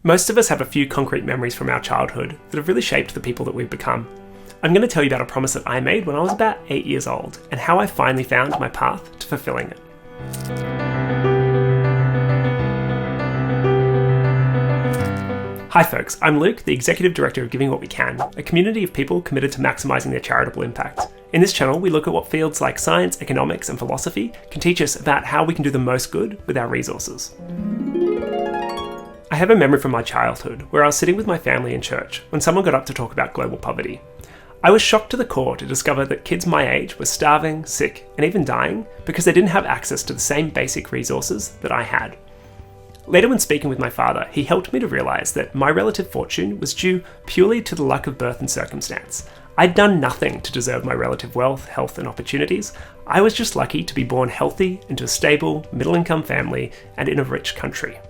Most of us have a few concrete memories from our childhood that have really shaped the people that we've become. I'm going to tell you about a promise that I made when I was about 8 years old and how I finally found my path to fulfilling it. Hi folks, I'm Luke, the Executive Director of Giving What We Can, a community of people committed to maximising their charitable impact. In this channel, we look at what fields like science, economics and philosophy can teach us about how we can do the most good with our resources. I have a memory from my childhood where I was sitting with my family in church when someone got up to talk about global poverty. I was shocked to the core to discover that kids my age were starving, sick, and even dying because they didn't have access to the same basic resources that I had. Later, when speaking with my father, he helped me to realise that my relative fortune was due purely to the luck of birth and circumstance. I'd done nothing to deserve my relative wealth, health, and opportunities. I was just lucky to be born healthy into a stable, middle-income family and in a rich country.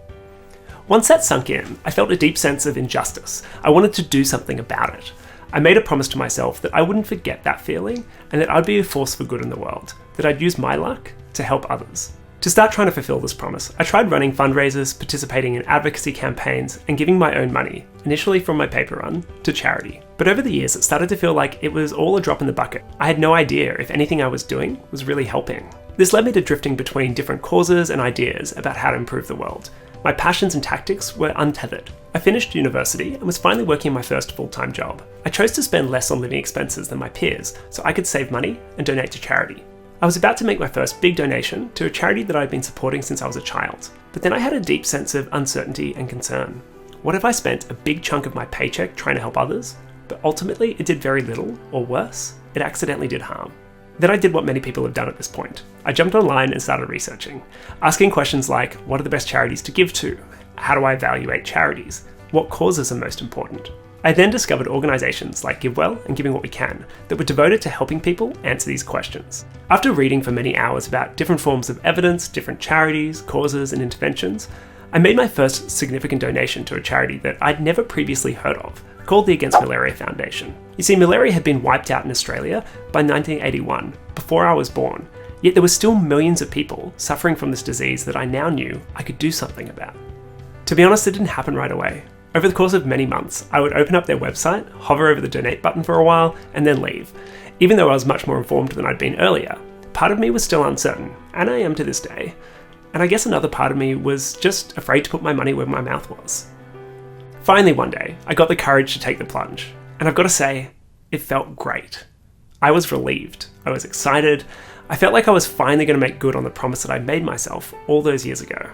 Once that sunk in, I felt a deep sense of injustice. I wanted to do something about it. I made a promise to myself that I wouldn't forget that feeling and that I'd be a force for good in the world, that I'd use my luck to help others. To start trying to fulfill this promise, I tried running fundraisers, participating in advocacy campaigns, and giving my own money, initially from my paper run, to charity. But over the years, it started to feel like it was all a drop in the bucket. I had no idea if anything I was doing was really helping. This led me to drifting between different causes and ideas about how to improve the world. My passions and tactics were untethered. I finished university and was finally working my first full-time job. I chose to spend less on living expenses than my peers so I could save money and donate to charity. I was about to make my first big donation to a charity that I'd been supporting since I was a child, but then I had a deep sense of uncertainty and concern. What if I spent a big chunk of my paycheck trying to help others, but ultimately it did very little, or worse, it accidentally did harm? Then I did what many people have done at this point. I jumped online and started researching, asking questions like, what are the best charities to give to? How do I evaluate charities? What causes are most important? I then discovered organisations like GiveWell and Giving What We Can that were devoted to helping people answer these questions. After reading for many hours about different forms of evidence, different charities, causes and interventions, I made my first significant donation to a charity that I'd never previously heard of, called the Against Malaria Foundation. You see, malaria had been wiped out in Australia by 1981, before I was born, yet there were still millions of people suffering from this disease that I now knew I could do something about. To be honest, it didn't happen right away. Over the course of many months, I would open up their website, hover over the donate button for a while, and then leave. Even though I was much more informed than I'd been earlier, part of me was still uncertain, and I am to this day. And I guess another part of me was just afraid to put my money where my mouth was. Finally one day, I got the courage to take the plunge, and I've got to say, it felt great. I was relieved, I was excited, I felt like I was finally going to make good on the promise that I made myself all those years ago.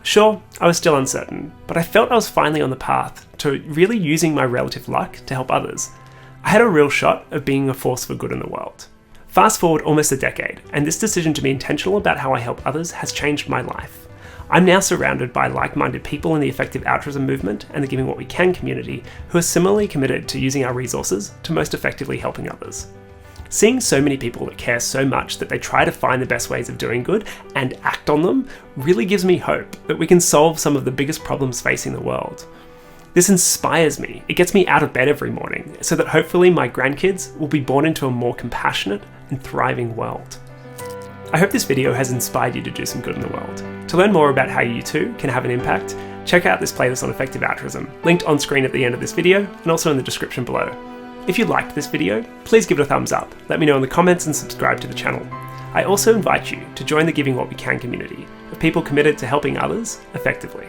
Sure, I was still uncertain, but I felt I was finally on the path to really using my relative luck to help others. I had a real shot of being a force for good in the world. Fast forward almost a decade, and this decision to be intentional about how I help others has changed my life. I'm now surrounded by like-minded people in the effective altruism movement and the Giving What We Can community who are similarly committed to using our resources to most effectively helping others. Seeing so many people that care so much that they try to find the best ways of doing good and act on them really gives me hope that we can solve some of the biggest problems facing the world. This inspires me. It gets me out of bed every morning so that hopefully my grandkids will be born into a more compassionate and thriving world. I hope this video has inspired you to do some good in the world. To learn more about how you too can have an impact, check out this playlist on effective altruism, linked on screen at the end of this video and also in the description below. If you liked this video, please give it a thumbs up, let me know in the comments and subscribe to the channel. I also invite you to join the Giving What We Can community of people committed to helping others effectively.